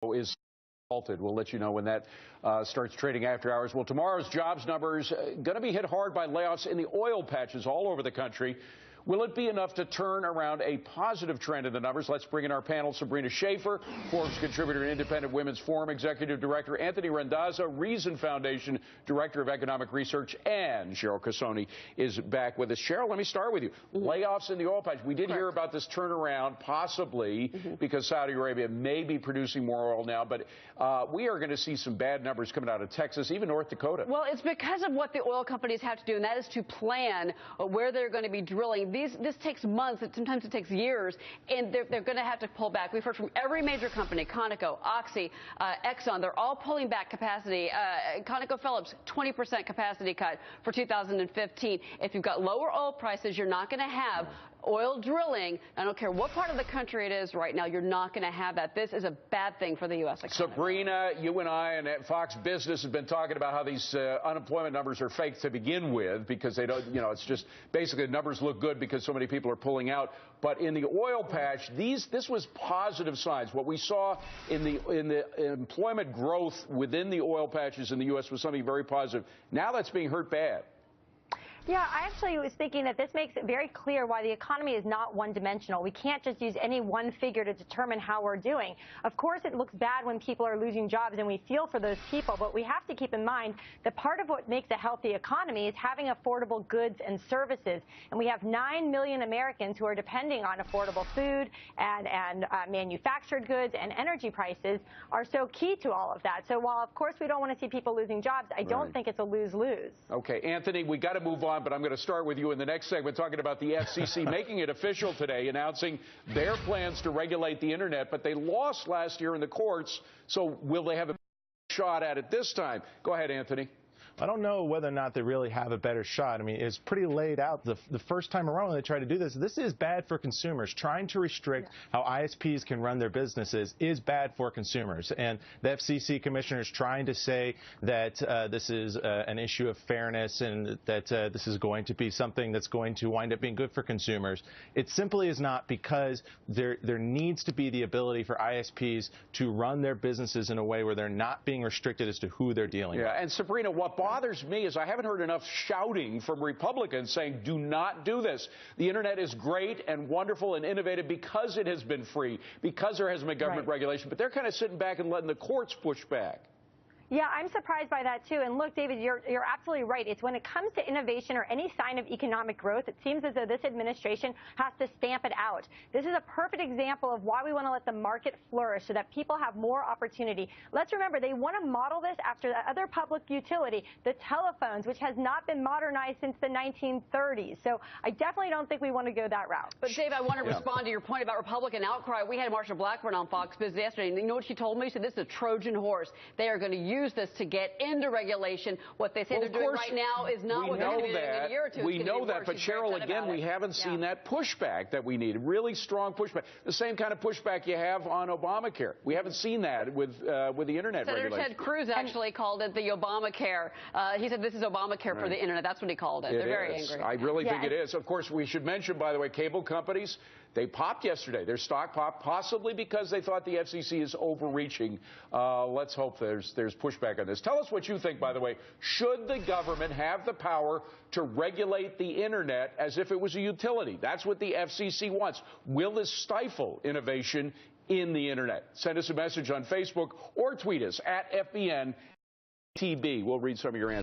is halted. We'll let you know when that starts trading after hours. Well, tomorrow's jobs numbers going to be hit hard by layoffs in the oil patches all over the country. Will it be enough to turn around a positive trend in the numbers? Let's bring in our panel. Sabrina Schaefer, Forbes contributor and Independent Women's Forum Executive Director, Anthony Randazza, Reason Foundation Director of Economic Research, and Cheryl Casoni is back with us. Cheryl, let me start with you. Layoffs in the oil patch. We did hear about this turnaround, possibly because Saudi Arabia may be producing more oil now, but we are going to see some bad numbers coming out of Texas, even North Dakota. Well, it's because of what the oil companies have to do, and that is to plan where they're going to be drilling. This takes months, sometimes it takes years, and they're going to have to pull back. We've heard from every major company, Conoco, Oxy, Exxon, they're all pulling back capacity. ConocoPhillips, 20% capacity cut for 2015. If you've got lower oil prices, you're not going to have oil drilling. I don't care what part of the country it is right now, you're not going to have that. This is a bad thing for the U.S. economy. Sabrina, you and I and Fox Business have been talking about how these unemployment numbers are fake to begin with because they don't, it's just basically the numbers look good because so many people are pulling out. But in the oil patch, this was positive signs. What we saw in the employment growth within the oil patches in the U.S. was something very positive. Now that's being hurt bad. Yeah, I actually was thinking that this makes it very clear why the economy is not one-dimensional. We can't just use any one figure to determine how we're doing. Of course, it looks bad when people are losing jobs, and we feel for those people, but we have to keep in mind that part of what makes a healthy economy is having affordable goods and services. And we have 9 million Americans who are depending on affordable food and manufactured goods, and energy prices are so key to all of that. So while, of course, we don't want to see people losing jobs, I don't think it's a lose-lose. Okay, Anthony, we got to move on. But I'm going to start with you in the next segment talking about the FCC making it official today, announcing their plans to regulate the Internet. But they lost last year in the courts, so will they have a shot at it this time? Go ahead, Anthony. I don't know whether or not they really have a better shot. I mean, it's pretty laid out the first time around when they try to do this. This is bad for consumers. Trying to restrict how ISPs can run their businesses is bad for consumers. And the FCC commissioner is trying to say that this is an issue of fairness and that this is going to be something that's going to wind up being good for consumers. It simply is not, because there needs to be the ability for ISPs to run their businesses in a way where they're not being restricted as to who they're dealing with. And Sabrina, what bothers me is I haven't heard enough shouting from Republicans saying do not do this. The Internet is great and wonderful and innovative because it has been free, because there hasn't been government regulation, but they're kind of sitting back and letting the courts push back. Yeah, I'm surprised by that, too. And look, David, you're absolutely right. It's when it comes to innovation or any sign of economic growth, it seems as though this administration has to stamp it out. This is a perfect example of why we want to let the market flourish so that people have more opportunity. Let's remember, they want to model this after the other public utility, the telephones, which has not been modernized since the 1930s. So I definitely don't think we want to go that route. But, Dave, I want to respond to your point about Republican outcry. We had Marsha Blackburn on Fox Business yesterday, and you know what she told me? She said this is a Trojan horse. They are going to use this to get into regulation. What they say they're doing right now is not what they're going to be doing in a year or two. We know that, but Cheryl, again, we haven't seen that pushback that we need. Really strong pushback. The same kind of pushback you have on Obamacare. We haven't seen that with the Internet regulation. Senator Ted Cruz actually called it the Obamacare. He said this is Obamacare for the Internet. That's what he called it. They're very angry. I really think it is. Of course, we should mention, by the way, cable companies, they popped yesterday. Their stock popped, possibly because they thought the FCC is overreaching. Let's hope there's pushback on this. Tell us what you think, by the way. Should the government have the power to regulate the Internet as if it was a utility? That's what the FCC wants. Will this stifle innovation in the Internet? Send us a message on Facebook or tweet us at FBNTB. We'll read some of your answers.